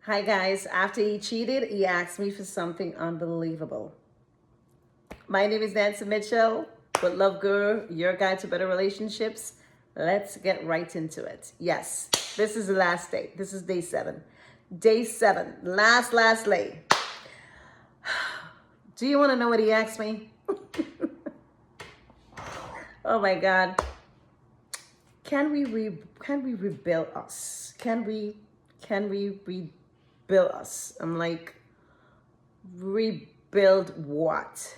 Hi guys, after he cheated, he asked me for something unbelievable. My name is Nancy Mitchell with Love Guru, your guide to better relationships. Let's get right into it. Yes, this is the last day. This is day 7. Day 7, last lay. Do you want to know what he asked me? Oh my God. Can we rebuild us? Can we rebuild us? I'm like, rebuild what?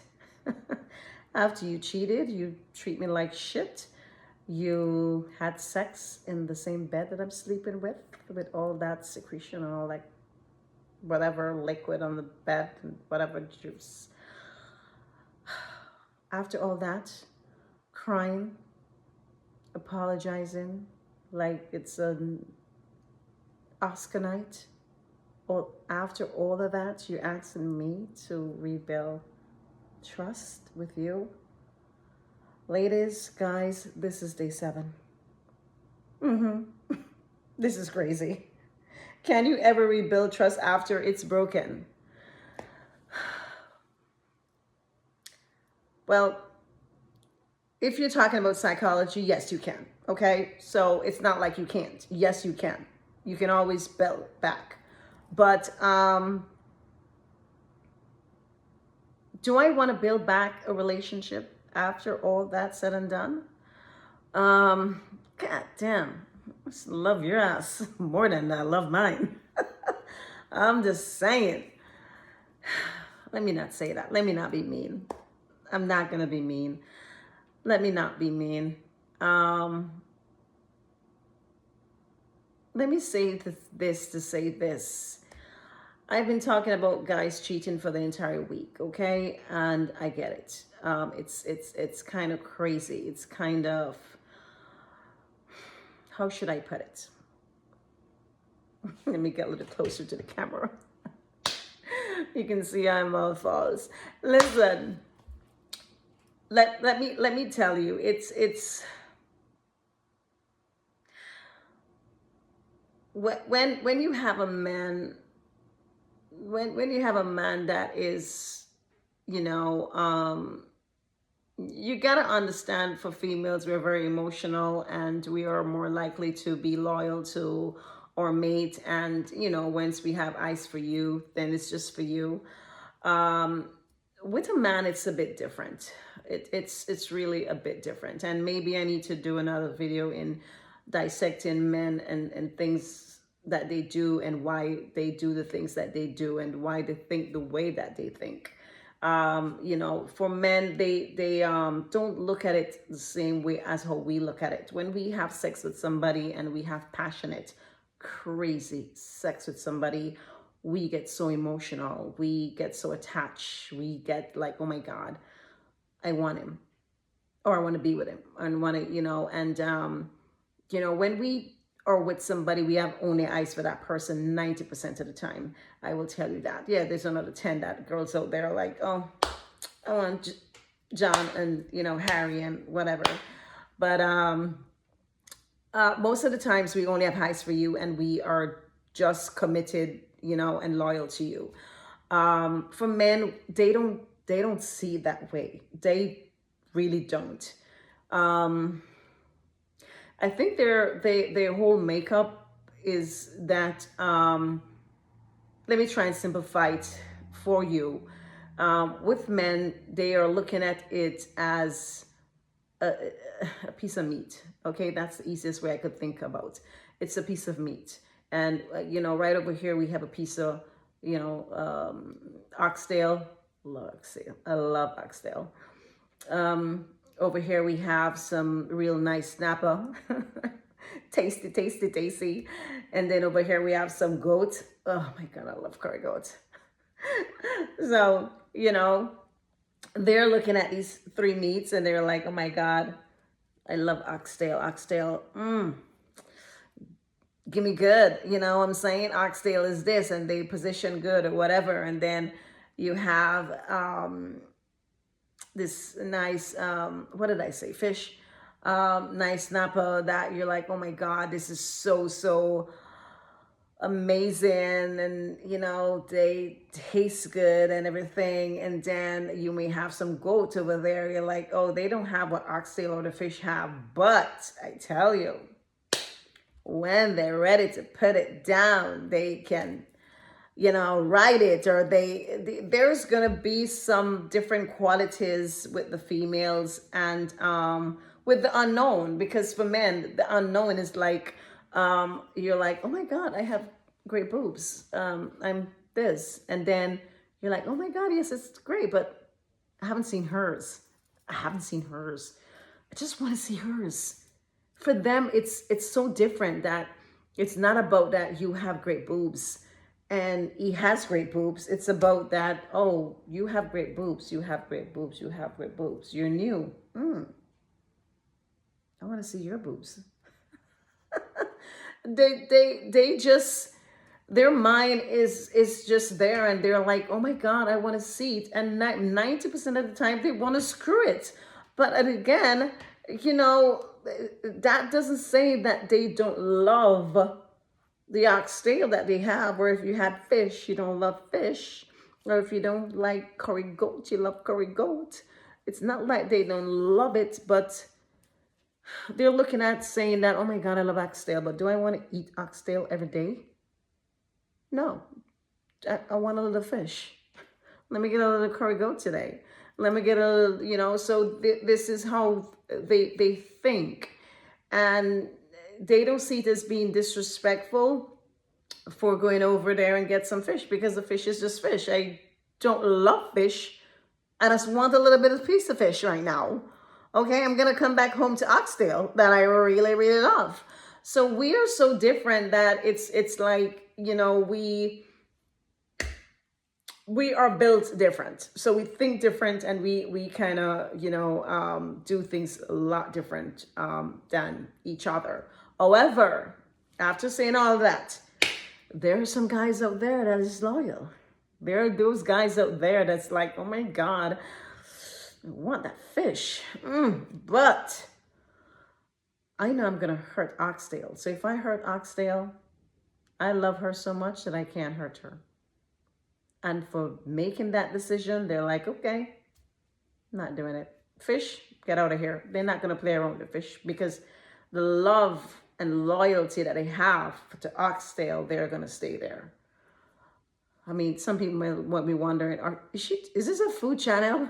After you cheated, you treat me like shit. You had sex in the same bed that I'm sleeping with all that secretion and all that whatever liquid on the bed and whatever juice. After all that, crying, apologizing, like it's an Oscar night. Or after all of that, you're asking me to rebuild trust with you. Ladies, guys, this is day 7. This is crazy. Can you ever rebuild trust after it's broken? Well, if you're talking about psychology, yes, you can. Okay? So it's not like you can't. Yes, you can. You can always build back. But do I want to build back a relationship after all that's said and done? God damn. I just love your ass more than I love mine. I'm just saying. Let me not say that. Let me not be mean. I'm not going to be mean. Let me not be mean. Let me say this to say this. I've been talking about guys cheating for the entire week, okay? And I get it. It's kind of crazy. It's kind of, how should I put it? Let me get a little closer to the camera. You can see I'm all false. Listen, let me tell you, it's when you have a man, when you have a man that is, you know, you gotta understand, for females, we're very emotional and we are more likely to be loyal to our mate. And, you know, once we have eyes for you, then it's just for you. With a man, it's a bit different. It's really a bit different. And maybe I need to do another video in dissecting men and things that they do and why they do the things that they do and why they think the way that they think. You know, for men, they don't look at it the same way as how we look at it. When we have sex with somebody and we have passionate, crazy sex with somebody, we get so emotional, we get so attached, we get like, oh my God, I want him, or I want to be with him, and want to, you know. And you know, when we are with somebody, we have only eyes for that person 90% of the time. I will tell you that. Yeah, there's another 10 that girls out there are like, oh, I want John and, you know, Harry and whatever. But most of the times we only have eyes for you, and we are just committed, you know, and loyal to you. For men, they don't see it that way. They really don't. I think their whole makeup is that. Let me try and simplify it for you. With men, they are looking at it as a, a piece of meat. Okay, that's the easiest way I could think about. It's a piece of meat, and you know, right over here we have a piece of, you know, oxtail. Love oxtail. I love oxtail. Over here we have some real nice snapper. Tasty, tasty, tasty. And then over here we have some goat. Oh my God, I love curry goat. So, you know, they're looking at these 3 meats and they're like, oh my God, I love oxtail. Oxtail, give me good. You know what I'm saying? Oxtail is this, and they position good or whatever. And then you have this nice, what did I say? Fish. Nice snapper that you're like, oh my God, this is so amazing, and you know, they taste good and everything, and then you may have some goat over there, you're like, oh, they don't have what oxtail or the fish have. But I tell you, when they're ready to put it down, they can, you know, write it, or there's gonna be some different qualities with the females, and with the unknown, because for men the unknown is like, you're like, oh my god, I have great boobs, I'm this, and then you're like, oh my god, yes, it's great, but I haven't seen hers. I haven't seen hers. I just want to see hers. For them, it's so different, that it's not about that you have great boobs and he has great boobs. It's about that, oh, you have great boobs, you have great boobs, you have great boobs. You're new. I want to see your boobs. They just, their mind is just there, and they're like, oh my god, I want to see it. And 90% of the time they want to screw it. But again, you know, that doesn't say that they don't love the oxtail that they have, or if you had fish, you don't love fish, or if you don't like curry goat, you love curry goat. It's not like they don't love it, but they're looking at saying that, oh my god, I love oxtail, but do I want to eat oxtail every day? No. I want a little fish. Let me get a little curry goat today. Let me get a, you know, so this is how they think. And they don't see it as being disrespectful for going over there and get some fish, because the fish is just fish. I don't love fish. I just want a little bit of piece of fish right now. Okay, I'm gonna come back home to oxtail that I really, really love. So we are so different that it's like, you know, we are built different, so we think different, and we kind of, you know, do things a lot different than each other. However, after saying all that, there are some guys out there that is loyal. There are those guys out there that's like, oh my god, I want that fish. But I know I'm gonna hurt oxtail, so if I hurt oxtail, I love her so much that I can't hurt her. And for making that decision, they're like, okay, not doing it. Fish, get out of here. They're not going to play around with the fish, because the love and loyalty that they have to oxtail, they're going to stay there. I mean, some people might be wondering, is this a food channel?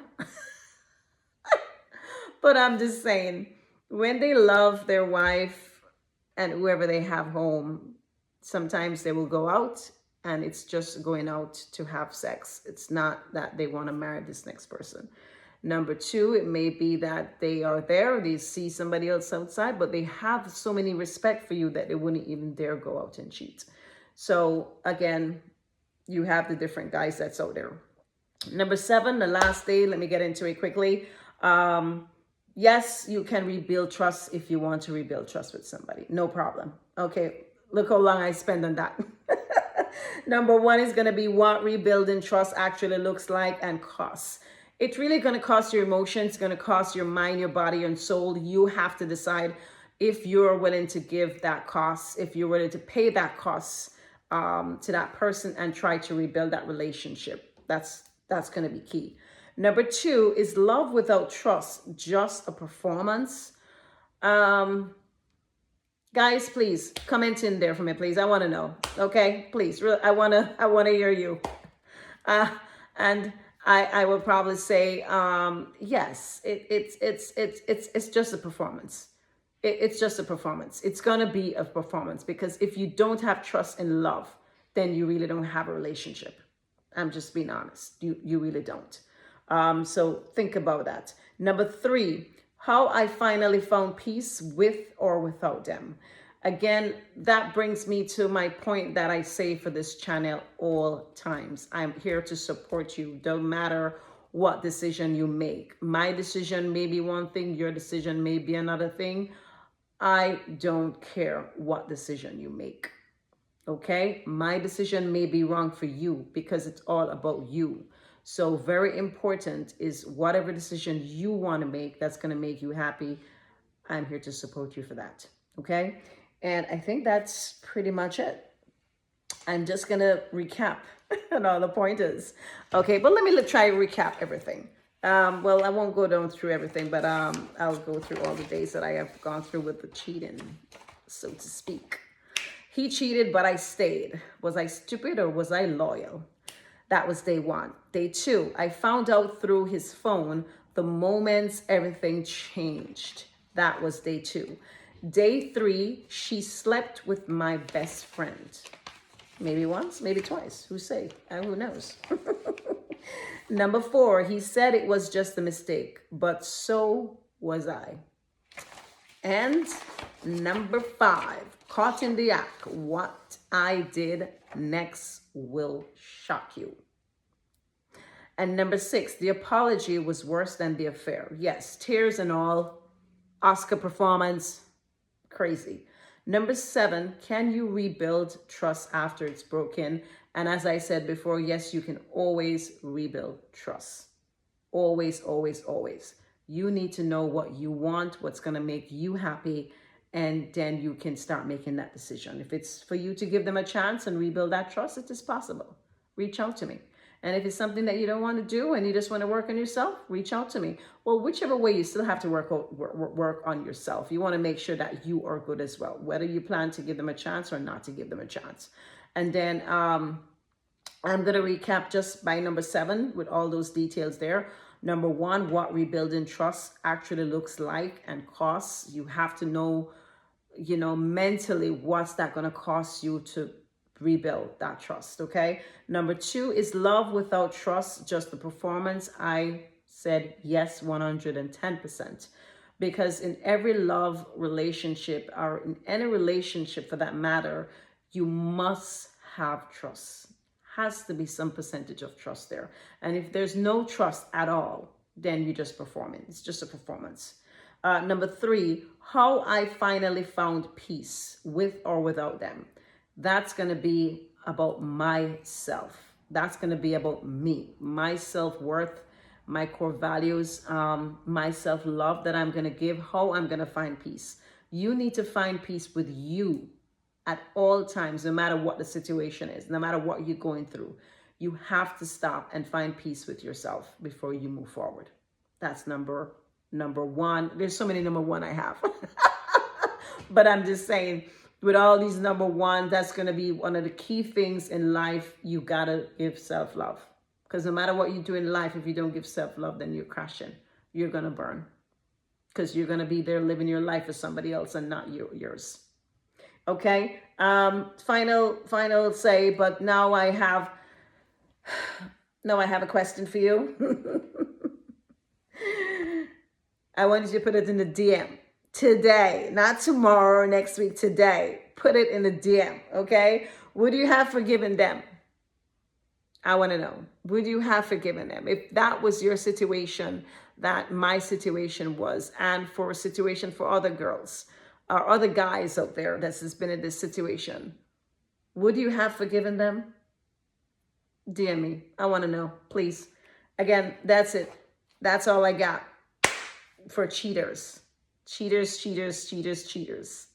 But I'm just saying, when they love their wife and whoever they have home, sometimes they will go out, and it's just going out to have sex. It's not that they want to marry this next person. Number two, it may be that they are there, they see somebody else outside, but they have so many respect for you that they wouldn't even dare go out and cheat. So again, you have the different guys that's out there. Number seven, the last day, let me get into it quickly. Yes, you can rebuild trust if you want to rebuild trust with somebody. No problem. Okay, look how long I spend on that. Number one is going to be what rebuilding trust actually looks like and costs. It's really going to cost your emotions, it's going to cost your mind, your body, and soul. You have to decide if you're willing to give that cost, if you're willing to pay that cost to that person and try to rebuild that relationship. That's going to be key. Number two is love without trust, just a performance. Guys, please comment in there for me, please. I want to know. Okay, please. I want to hear you. And I will probably say yes. It's just a performance. It's just a performance. It's gonna be a performance, because if you don't have trust and love, then you really don't have a relationship. I'm just being honest. You really don't. So think about that. Number three, how I finally found peace with or without them. Again, that brings me to my point that I say for this channel all times. I'm here to support you. Don't matter what decision you make. My decision may be one thing, your decision may be another thing. I don't care what decision you make. Okay? My decision may be wrong for you, because it's all about you. So very important is whatever decision you want to make that's going to make you happy. I'm here to support you for that. Okay? And I think that's pretty much it. I'm just gonna recap on all the pointers. Okay, but let me try to recap everything. Well, I won't go down through everything, but I'll go through all the days that I have gone through with the cheating, so to speak. He cheated, but I stayed. Was I stupid or was I loyal? That was day 1. Day 2, I found out through his phone the moments everything changed. That was day 2. Day 3, she slept with my best friend. Maybe once, maybe twice. Who say? Who knows? Number 4, he said it was just a mistake, but so was I. And number 5, caught in the act. What I did next will shock you. And number 6, the apology was worse than the affair. Yes, tears and all, Oscar performance, crazy. Number 7, can you rebuild trust after it's broken? And as I said before, yes, you can always rebuild trust. Always, always, always. You need to know what you want, what's going to make you happy, and then you can start making that decision. If it's for you to give them a chance and rebuild that trust, it is possible. Reach out to me. And if it's something that you don't want to do and you just want to work on yourself, reach out to me. Well, whichever way, you still have to work on yourself. You want to make sure that you are good as well, whether you plan to give them a chance or not to give them a chance. And then I'm going to recap just by number 7 with all those details there. Number 1, what rebuilding trust actually looks like and costs. You have to know, mentally, what's that going to cost you to rebuild that trust, okay? Number 2 is love without trust, just the performance. I said yes, 110%. Because in every love relationship, or in any relationship for that matter, you must have trust. Has to be some percentage of trust there. And if there's no trust at all, then you're just performing. It's just a performance. Number 3, how I finally found peace with or without them. That's going to be about myself. That's going to be about me, my self-worth, my core values, my self-love that I'm going to give, how I'm going to find peace. You need to find peace with you at all times, no matter what the situation is, no matter what you're going through. You have to stop and find peace with yourself before you move forward. That's number 1. There's so many number 1 I have. But I'm just saying, with all these number 1, that's going to be one of the key things in life. You got to give self-love. Because no matter what you do in life, if you don't give self-love, then you're crashing. You're going to burn. Because you're going to be there living your life for somebody else and not yours. Okay? Final say, but now I have a question for you. I want you to put it in the DM. Today, not tomorrow or next week, today. Put it in the DM, okay? Would you have forgiven them? I want to know. Would you have forgiven them? If that was your situation, that my situation was, and for a situation for other girls or other guys out there that has been in this situation, would you have forgiven them? DM me. I want to know, please. Again, that's it. That's all I got for cheaters. Cheaters, cheaters, cheaters, cheaters.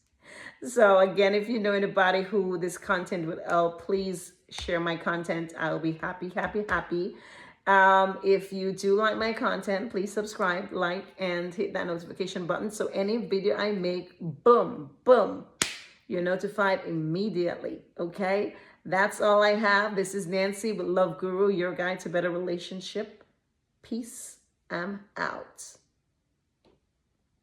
So again, if you know anybody who this content would help, please share my content. I'll be happy, happy, happy. If you do like my content, please subscribe, like, and hit that notification button. So any video I make, boom, boom, you're notified immediately. Okay? That's all I have. This is Nancy with Love Guru, your guide to better relationship. Peace. I'm out.